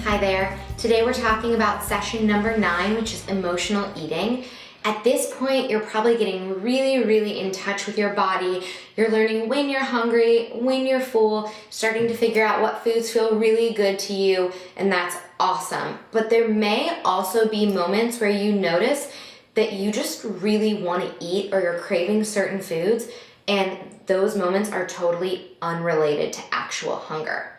Hi there. Today we're talking about session number 9, which is emotional eating. At this point, you're probably getting really in touch with your body. You're learning when you're hungry, when you're full, starting to figure out what foods feel really good to you, and that's awesome. But there may also be moments where you notice that you just really want to eat or you're craving certain foods, and those moments are totally unrelated to actual hunger.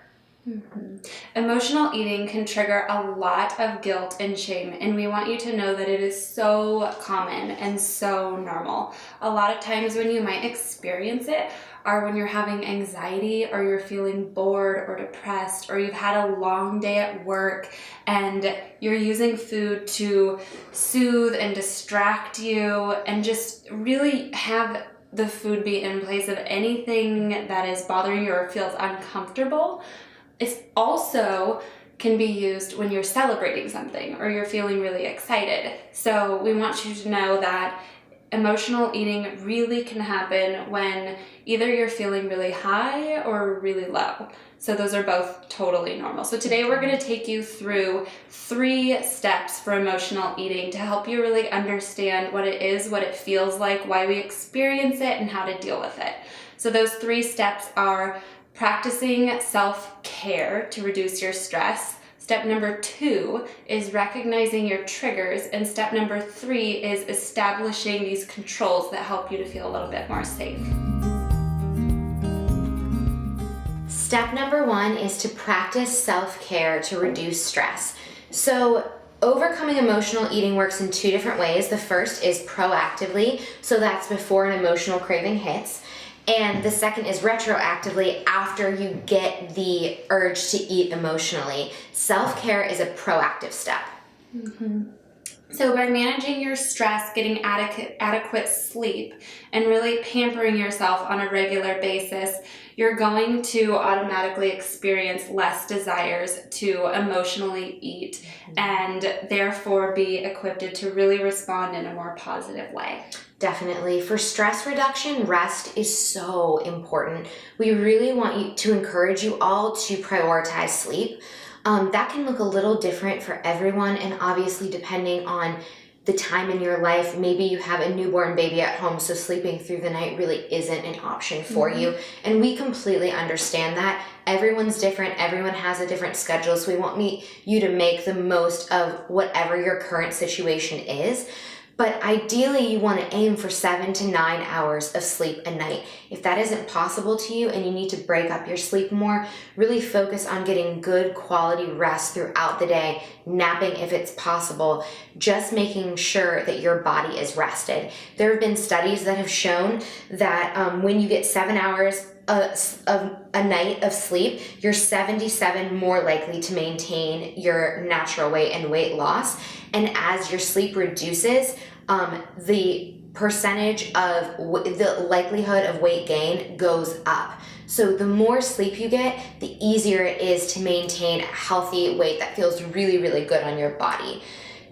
Emotional eating can trigger a lot of guilt and shame, and we want you to know that it is so common and so normal. A lot of times when you might experience it are when you're having anxiety or you're feeling bored or depressed or you've had a long day at work and you're using food to soothe and distract you and just really have the food be in place of anything that is bothering you or feels uncomfortable. It also can be used when you're celebrating something or you're feeling really excited. So we want you to know that emotional eating really can happen when either you're feeling really high or really low. So those are both totally normal. So today we're going to take you through 3 steps for emotional eating to help you really understand what it is, what it feels like, why we experience it, and how to deal with it. So those 3 steps are practicing self-care to reduce your stress. Step number 2 is recognizing your triggers. And step number 3 is establishing these controls that help you to feel a little bit more safe. Step number 1 is to practice self-care to reduce stress. So overcoming emotional eating works in 2 different ways. The first is proactively, so that's before an emotional craving hits. And the second is retroactively, after you get the urge to eat emotionally. Self-care is a proactive step. So by managing your stress, getting adequate sleep, and really pampering yourself on a regular basis, you're going to automatically experience less desires to emotionally eat and therefore be equipped to really respond in a more positive way. Definitely. For stress reduction, rest is so important. We really want to encourage you all to prioritize sleep. That can look a little different for everyone, and obviously depending on the time in your life, maybe you have a newborn baby at home, so sleeping through the night really isn't an option for you. And we completely understand that. Everyone's different. Everyone has a different schedule, so we want you to make the most of whatever your current situation is. But ideally, you want to aim for 7 to 9 hours of sleep a night. If that isn't possible to you and you need to break up your sleep more, really focus on getting good quality rest throughout the day, napping if it's possible, just making sure that your body is rested. There have been studies that have shown that when you get 7 hours of a night of sleep, you're 77 more likely to maintain your natural weight and weight loss. And as your sleep reduces, the percentage of the likelihood of weight gain goes up. So the more sleep you get, the easier it is to maintain a healthy weight that feels really good on your body.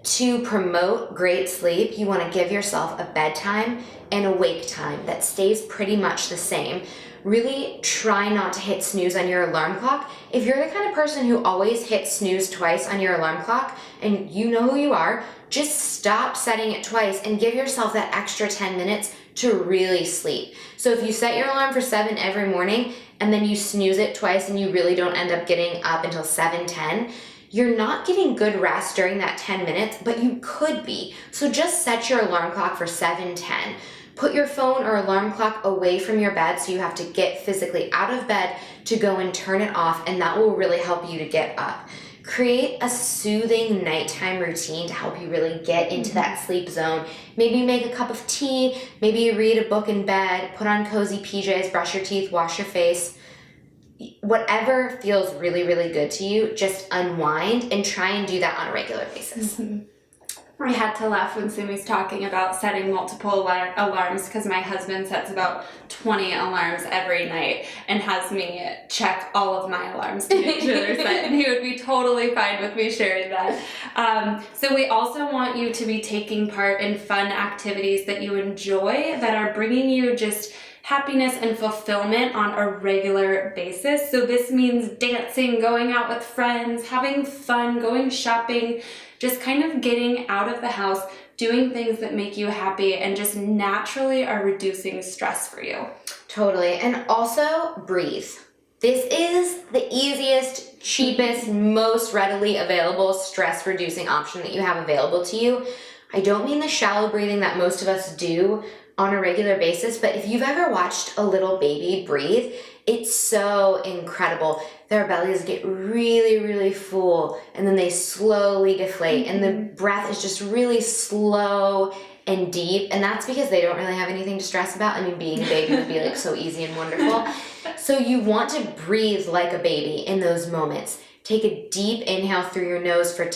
To promote great sleep, you want to give yourself a bedtime and a wake time that stays pretty much the same. Really try not to hit snooze on your alarm clock. If you're the kind of person who always hits snooze twice on your alarm clock, and you know who you are, just stop setting it twice and give yourself that extra 10 minutes to really sleep. So if you set your alarm for 7 every morning and then you snooze it twice and you really don't end up getting up until 7:10, you're not getting good rest during that 10 minutes, but you could be. So just set your alarm clock for 7:10. Put your phone or alarm clock away from your bed so you have to get physically out of bed to go and turn it off, and that will really help you to get up. Create a soothing nighttime routine to help you really get into that sleep zone. Maybe make a cup of tea, maybe you read a book in bed, put on cozy PJs, brush your teeth, wash your face. Whatever feels really good to you, just unwind and try and do that on a regular basis. I had to laugh when Sumi's talking about setting multiple alarms because my husband sets about 20 alarms every night and has me check all of my alarms to make sure they're set, and he would be totally fine with me sharing that. So we also want you to be taking part in fun activities that you enjoy that are bringing you just happiness and fulfillment on a regular basis. So this means dancing, going out with friends, having fun, going shopping, just kind of getting out of the house, doing things that make you happy and just naturally are reducing stress for you. Totally. And also breathe. This is the easiest, cheapest, most readily available stress reducing option that you have available to you. I don't mean the shallow breathing that most of us do on a regular basis, but if you've ever watched a little baby breathe, it's so incredible. Their bellies get really, really full and then they slowly deflate and the breath is just really slow and deep. And that's because they don't really have anything to stress about. I mean, being a baby would be like so easy and wonderful. So you want to breathe like a baby in those moments. Take a deep inhale through your nose for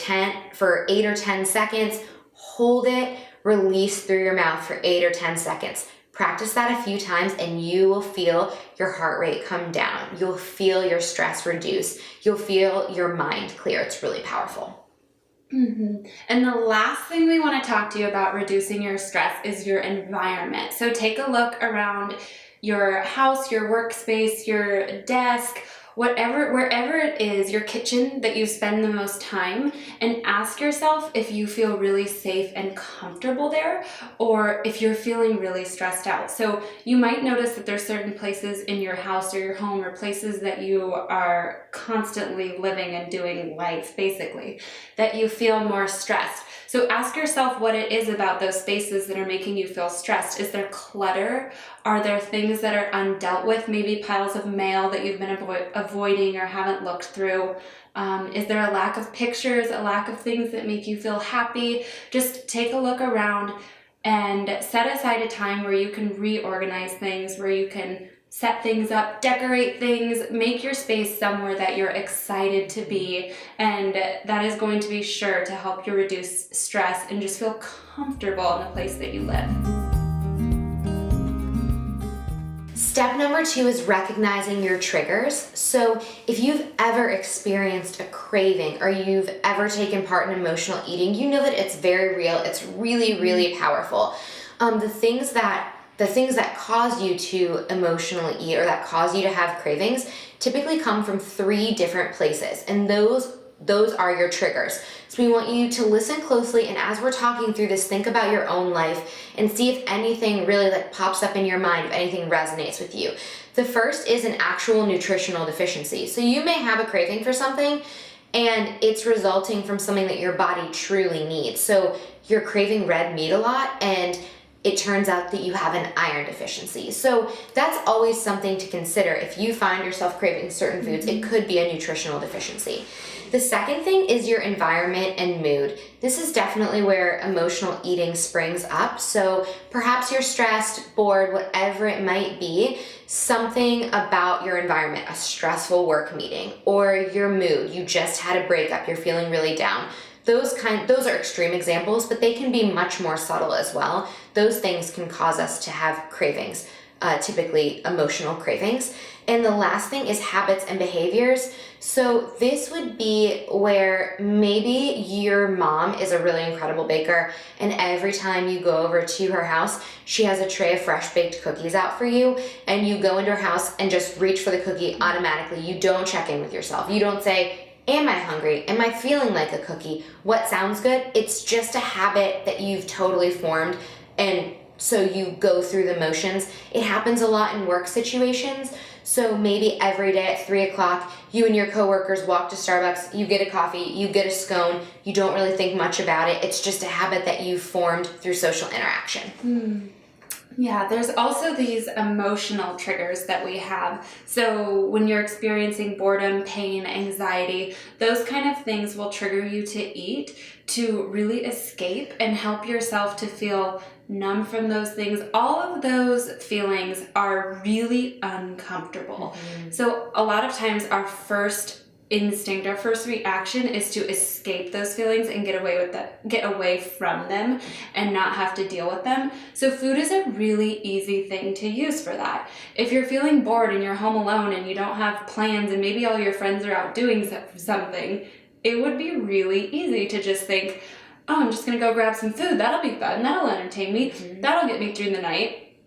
8 or 10 seconds, hold it, release through your mouth for 8 or 10 seconds. Practice that a few times and you will feel your heart rate come down. You'll feel your stress reduce. You'll feel your mind clear. It's really powerful. And the last thing we want to talk to you about reducing your stress is your environment. So take a look around your house, your workspace, your desk, wherever it is, your kitchen that you spend the most time, and ask yourself if you feel really safe and comfortable there or if you're feeling really stressed out. So you might notice that there's certain places in your house or your home or places that you are constantly living and doing life basically that you feel more stressed. So ask yourself what it is about those spaces that are making you feel stressed. Is there clutter? Are there things that are undealt with? Maybe piles of mail that you've been avoiding or haven't looked through? Is there a lack of pictures, a lack of things that make you feel happy? Just take a look around and set aside a time where you can reorganize things, where you can set things up, decorate things, make your space somewhere that you're excited to be, and that is going to be sure to help you reduce stress and just feel comfortable in the place that you live. Step number 2 is recognizing your triggers. So if you've ever experienced a craving or you've ever taken part in emotional eating, you know that it's very real. It's really, really powerful. The things that cause you to emotionally eat or that cause you to have cravings typically come from 3 different places, and those are your triggers. So we want you to listen closely, and as we're talking through this, think about your own life and see if anything really pops up in your mind, if anything resonates with you. The first is an actual nutritional deficiency. So you may have a craving for something and it's resulting from something that your body truly needs. So you're craving red meat a lot and it turns out that you have an iron deficiency. So that's always something to consider. If you find yourself craving certain foods, it could be a nutritional deficiency. The second thing is your environment and mood. This is definitely where emotional eating springs up. So perhaps you're stressed, bored, whatever it might be, something about your environment, a stressful work meeting, or your mood, you just had a breakup, you're feeling really down. Those are extreme examples, but they can be much more subtle as well. Those things can cause us to have cravings, typically emotional cravings. And the last thing is habits and behaviors. So this would be where maybe your mom is a really incredible baker, and every time you go over to her house, she has a tray of fresh baked cookies out for you, and you go into her house and just reach for the cookie automatically. You don't check in with yourself. You don't say, am I hungry? Am I feeling like a cookie? What sounds good? It's just a habit that you've totally formed, and so you go through the motions. It happens a lot in work situations. So maybe every day at 3 o'clock, you and your coworkers walk to Starbucks, you get a coffee, you get a scone, you don't really think much about it. It's just a habit that you've formed through social interaction. Yeah, there's also these emotional triggers that we have. So when you're experiencing boredom, pain, anxiety, those kind of things will trigger you to eat, to really escape and help yourself to feel numb from those things. All of those feelings are really uncomfortable. So a lot of times our first instinct, our first reaction is to escape those feelings and get away from them and not have to deal with them. So food is a really easy thing to use for that. If you're feeling bored and you're home alone and you don't have plans and maybe all your friends are out doing something, it would be really easy to just think, oh, I'm just gonna go grab some food. That'll be fun. That'll entertain me. That'll get me through the night.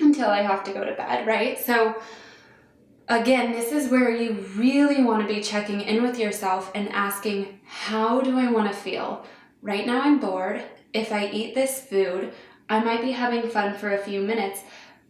until I have to go to bed, right? So again, this is where you really want to be checking in with yourself and asking, how do I want to feel? Right now I'm bored. If I eat this food, I might be having fun for a few minutes,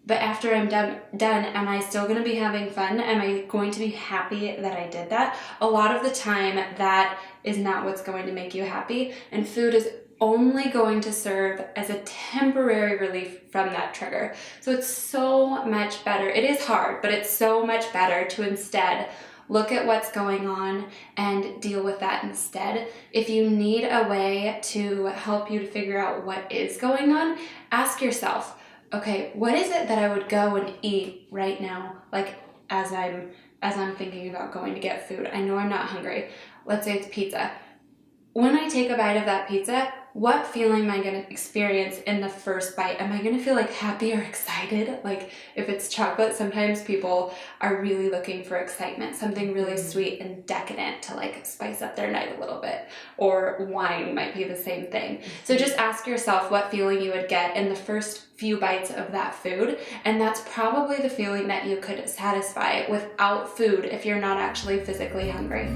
but after I'm done, am I still going to be having fun? Am I going to be happy that I did that? A lot of the time, that is not what's going to make you happy, and food is only going to serve as a temporary relief from that trigger. So it's so much better. It is hard, but it's so much better to instead look at what's going on and deal with that instead. If you need a way to help you to figure out what is going on, ask yourself, okay, what is it that I would go and eat right now? Like as I'm thinking about going to get food. I know I'm not hungry. Let's say it's pizza. When I take a bite of that pizza, what feeling am I going to experience in the first bite? Am I going to feel like happy or excited? Like if it's chocolate, sometimes people are really looking for excitement, something really sweet and decadent to like spice up their night a little bit. Or wine might be the same thing. So just ask yourself what feeling you would get in the first few bites of that food. And that's probably the feeling that you could satisfy without food if you're not actually physically hungry.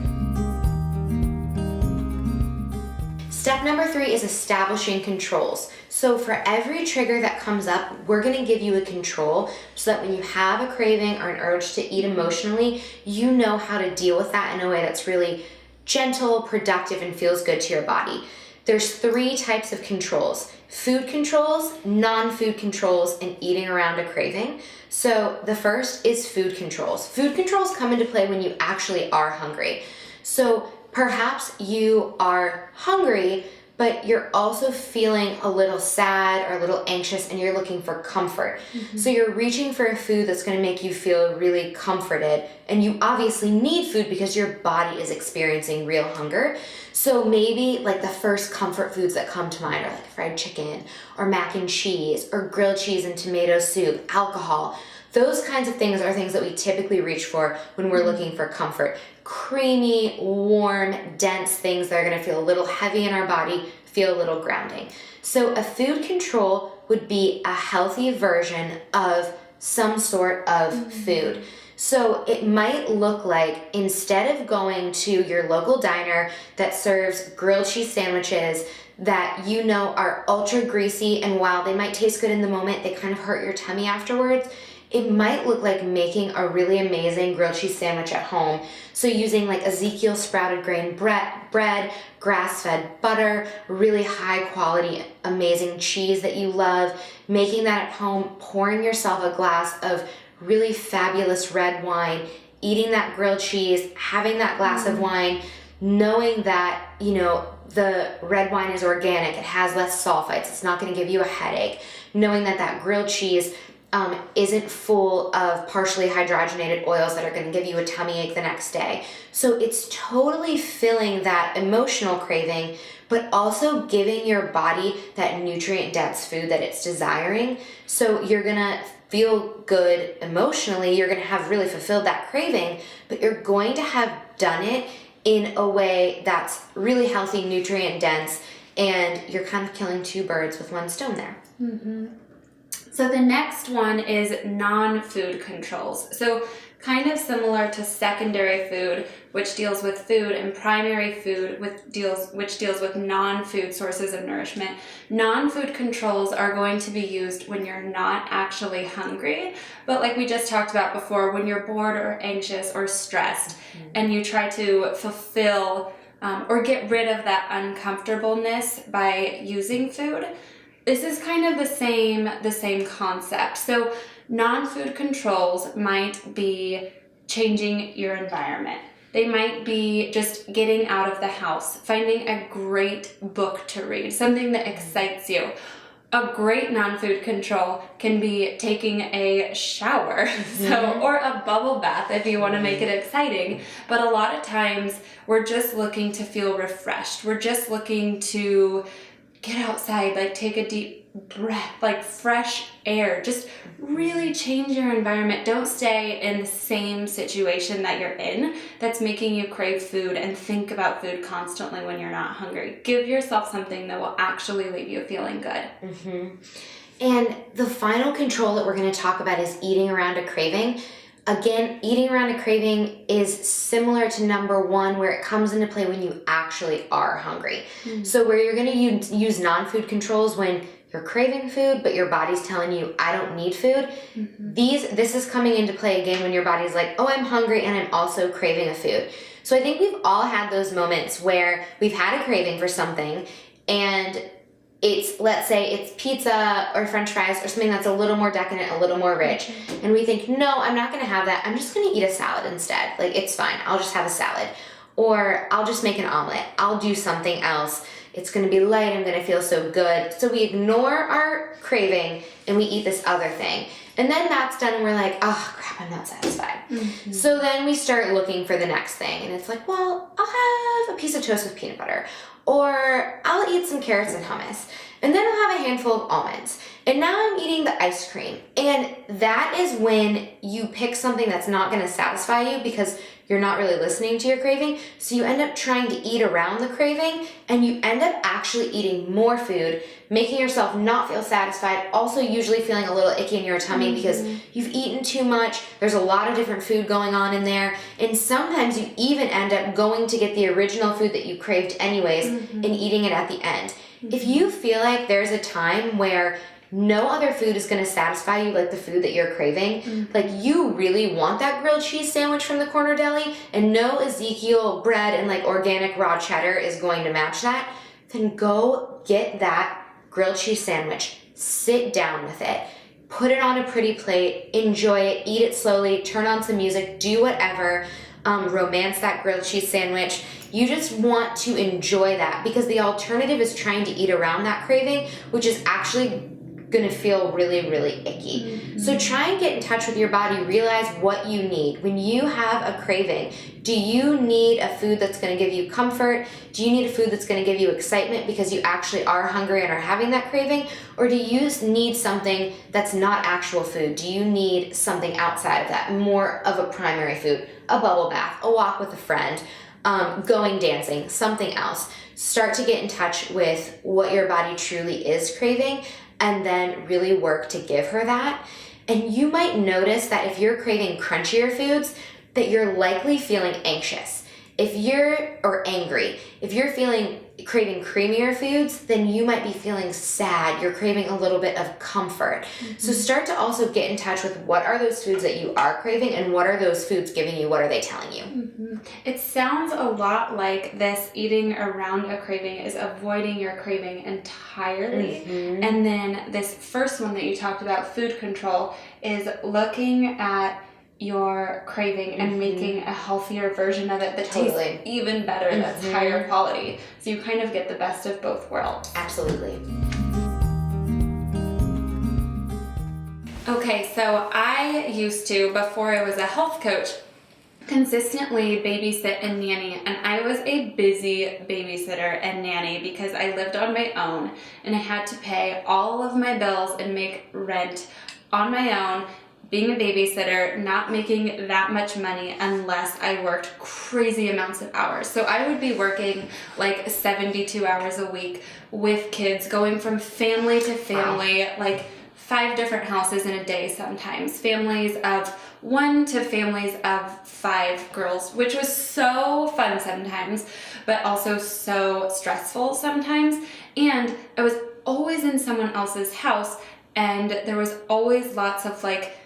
Step number 3 is establishing controls. So for every trigger that comes up, we're going to give you a control so that when you have a craving or an urge to eat emotionally, you know how to deal with that in a way that's really gentle, productive, and feels good to your body. There's 3 types of controls: food controls, non-food controls, and eating around a craving. So the first is food controls. Food controls come into play when you actually are hungry. So perhaps you are hungry, but you're also feeling a little sad or a little anxious and you're looking for comfort. So you're reaching for a food that's going to make you feel really comforted, and you obviously need food because your body is experiencing real hunger. So maybe like the first comfort foods that come to mind are like fried chicken or mac and cheese or grilled cheese and tomato soup, alcohol. Those kinds of things are things that we typically reach for when we're looking for comfort. Creamy, warm, dense things that are going to feel a little heavy in our body, feel a little grounding. So a food control would be a healthy version of some sort of food. So it might look like, instead of going to your local diner that serves grilled cheese sandwiches that you know are ultra greasy, and while they might taste good in the moment, they kind of hurt your tummy afterwards, it might look like making a really amazing grilled cheese sandwich at home. So using like Ezekiel sprouted grain bread, grass-fed butter, really high quality, amazing cheese that you love, making that at home, pouring yourself a glass of really fabulous red wine, eating that grilled cheese, having that glass of wine, knowing that, you know, the red wine is organic, it has less sulfites, it's not going to give you a headache, knowing that that grilled cheese isn't full of partially hydrogenated oils that are going to give you a tummy ache the next day. So it's totally filling that emotional craving, but also giving your body that nutrient-dense food that it's desiring. So you're going to feel good emotionally, you're going to have really fulfilled that craving, but you're going to have done it in a way that's really healthy, nutrient-dense, and you're kind of killing 2 birds with 1 stone there. So the next one is non-food controls. So kind of similar to secondary food, which deals with food, and primary food, which deals with non-food sources of nourishment. Non-food controls are going to be used when you're not actually hungry, but like we just talked about before, when you're bored or anxious or stressed, and you try to fulfill or get rid of that uncomfortableness by using food. This is kind of the same concept. So non-food controls might be changing your environment. They might be just getting out of the house, finding a great book to read, something that excites you. A great non-food control can be taking a shower, or a bubble bath if you want to make it exciting. But a lot of times we're just looking to feel refreshed. We're just looking to get outside, like take a deep breath, like fresh air. Just really change your environment. Don't stay in the same situation that you're in that's making you crave food and think about food constantly when you're not hungry. Give yourself something that will actually leave you feeling good. And the final control that we're going to talk about is eating around a craving. Again, eating around a craving is similar to number one, where it comes into play when you actually are hungry. So where you're going to use non-food controls when you're craving food, but your body's telling you, I don't need food. This is coming into play again when your body's like, oh, I'm hungry and I'm also craving a food. So I think we've all had those moments where we've had a craving for something, and it's, let's say it's pizza or french fries or something that's a little more decadent, a little more rich. And we think, no, I'm not going to have that. I'm just going to eat a salad instead. Like, it's fine. I'll just have a salad. Or I'll just make an omelet. I'll do something else. It's going to be light. I'm going to feel so good. So we ignore our craving and we eat this other thing. And then that's done and we're like, oh crap, I'm not satisfied. So then we start looking for the next thing. And it's like, well, I'll have a piece of toast with peanut butter. Or I'll eat some carrots and hummus. And then I'll have a handful of almonds. And now I'm eating the ice cream. And that is when you pick something that's not going to satisfy you because you're not really listening to your craving. So you end up trying to eat around the craving, and you end up actually eating more food, making yourself not feel satisfied, also usually feeling a little icky in your tummy because you've eaten too much. There's a lot of different food going on in there. And sometimes you even end up going to get the original food that you craved anyways and eating it at the end. If you feel like there's a time where no other food is going to satisfy you like the food that you're craving, like you really want that grilled cheese sandwich from the corner deli, and no Ezekiel bread and like organic raw cheddar is going to match that, then go get that grilled cheese sandwich, sit down with it, put it on a pretty plate, enjoy it, eat it slowly, turn on some music, do whatever, romance that grilled cheese sandwich. You just want to enjoy that, because the alternative is trying to eat around that craving, which is actually going to feel really, really icky. So try and get in touch with your body. Realize what you need. When you have a craving, do you need a food that's going to give you comfort? Do you need a food that's going to give you excitement because you actually are hungry and are having that craving? Or do you need something that's not actual food? Do you need something outside of that, more of a primary food? A bubble bath, a walk with a friend, going dancing, something else. Start to get in touch with what your body truly is craving, and then really work to give her that. And you might notice that if you're craving crunchier foods, that you're likely feeling anxious. Or angry. If you're craving creamier foods, then you might be feeling sad. You're craving a little bit of comfort. So start to also get in touch with what are those foods that you are craving, and what are those foods giving you, what are they telling you? It sounds a lot like this eating around a craving is avoiding your craving entirely. And then this first one that you talked about, food control, is looking at your craving and making a healthier version of it that tastes even better, that's higher quality. So you kind of get the best of both worlds. Absolutely. Okay, so I used to, before I was a health coach, consistently babysit and nanny, and I was a busy babysitter and nanny because I lived on my own and I had to pay all of my bills and make rent on my own. Being a babysitter, not making that much money unless I worked crazy amounts of hours. So I would be working like 72 hours a week with kids, going from family to family, like 5 different houses in a day sometimes. Families of 1 to families of 5 girls, which was so fun sometimes, but also so stressful sometimes. And I was always in someone else's house, and there was always lots of like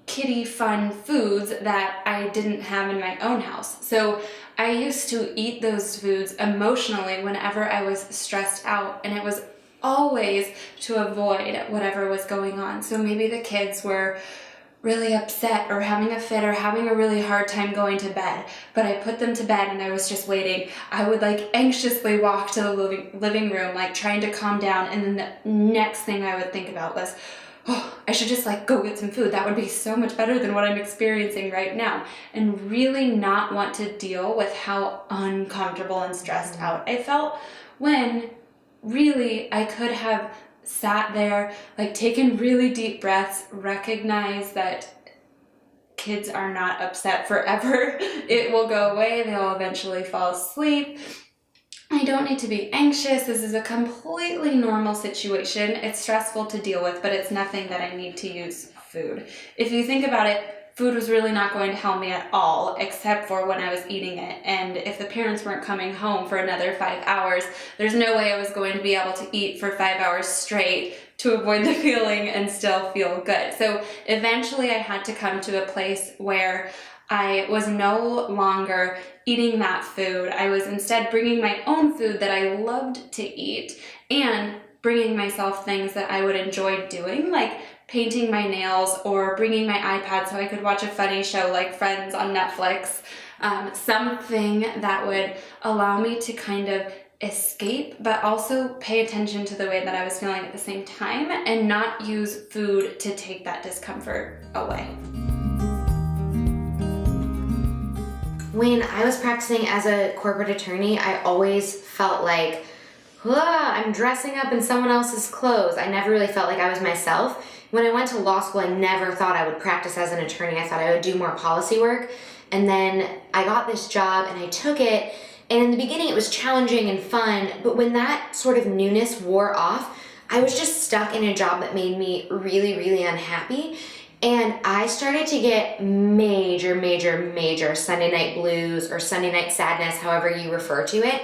kiddie fun foods that I didn't have in my own house. So I used to eat those foods emotionally whenever I was stressed out, and it was always to avoid whatever was going on. So maybe the kids were really upset or having a fit or having a really hard time going to bed, but I put them to bed and I was just waiting. I would like anxiously walk to the living room, like trying to calm down, and then the next thing I would think about was, oh, I should just like go get some food. That would be so much better than what I'm experiencing right now. And really not want to deal with how uncomfortable and stressed out I felt, when really I could have sat there, like taken really deep breaths, recognized that kids are not upset forever. It will go away. They'll eventually fall asleep. I don't need to be anxious. This is a completely normal situation. It's stressful to deal with, but it's nothing that I need to use food. If you think about it, food was really not going to help me at all, except for when I was eating it. And if the parents weren't coming home for another 5 hours, there's no way I was going to be able to eat for 5 hours straight to avoid the feeling and still feel good. So eventually I had to come to a place where I was no longer eating that food. I was instead bringing my own food that I loved to eat and bringing myself things that I would enjoy doing, like painting my nails or bringing my iPad so I could watch a funny show like Friends on Netflix, something that would allow me to kind of escape, but also pay attention to the way that I was feeling at the same time and not use food to take that discomfort away. When I was practicing as a corporate attorney, I always felt like, I'm dressing up in someone else's clothes. I never really felt like I was myself. When I went to law school, I never thought I would practice as an attorney. I thought I would do more policy work. And then I got this job and I took it. And in the beginning, it was challenging and fun. But when that sort of newness wore off, I was just stuck in a job that made me really, really unhappy. And I started to get major Sunday night blues or Sunday night sadness, however you refer to it.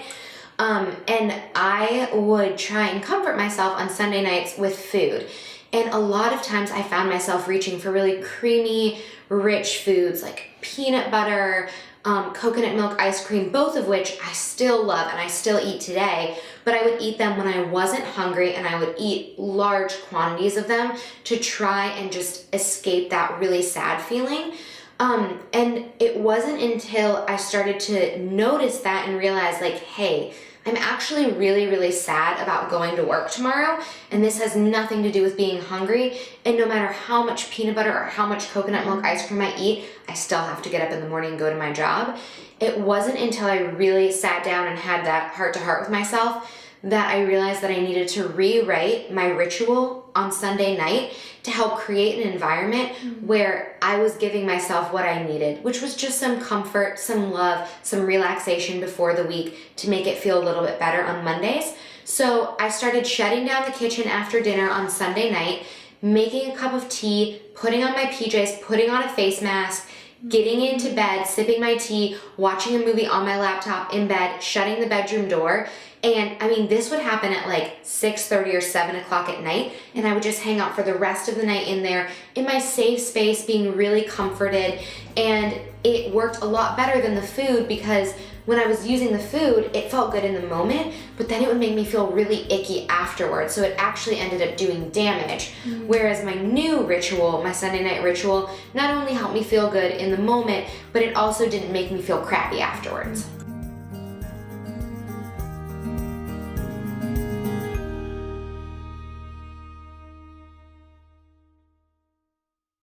And I would try and comfort myself on Sunday nights with food. And a lot of times I found myself reaching for really creamy, rich foods like peanut butter, coconut milk ice cream, both of which I still love and I still eat today, but I would eat them when I wasn't hungry and I would eat large quantities of them to try and just escape that really sad feeling. And it wasn't until I started to notice that and realize like, hey, I'm actually really, really sad about going to work tomorrow, and this has nothing to do with being hungry, and no matter how much peanut butter or how much coconut milk ice cream I eat, I still have to get up in the morning and go to my job. It wasn't until I really sat down and had that heart-to-heart with myself that I realized that I needed to rewrite my ritual on Sunday night to help create an environment where I was giving myself what I needed, which was just some comfort, some love, some relaxation before the week to make it feel a little bit better on Mondays. So I started shutting down the kitchen after dinner on Sunday night, making a cup of tea, putting on my PJs, putting on a face mask, getting into bed, sipping my tea, watching a movie on my laptop in bed, shutting the bedroom door. And I mean, this would happen at like 6:30 or 7 o'clock at night, and I would just hang out for the rest of the night in there in my safe space, being really comforted. And it worked a lot better than the food, because when I was using the food, it felt good in the moment, but then it would make me feel really icky afterwards. So it actually ended up doing damage. Whereas my new ritual, my Sunday night ritual, not only helped me feel good in the moment, but it also didn't make me feel crappy afterwards.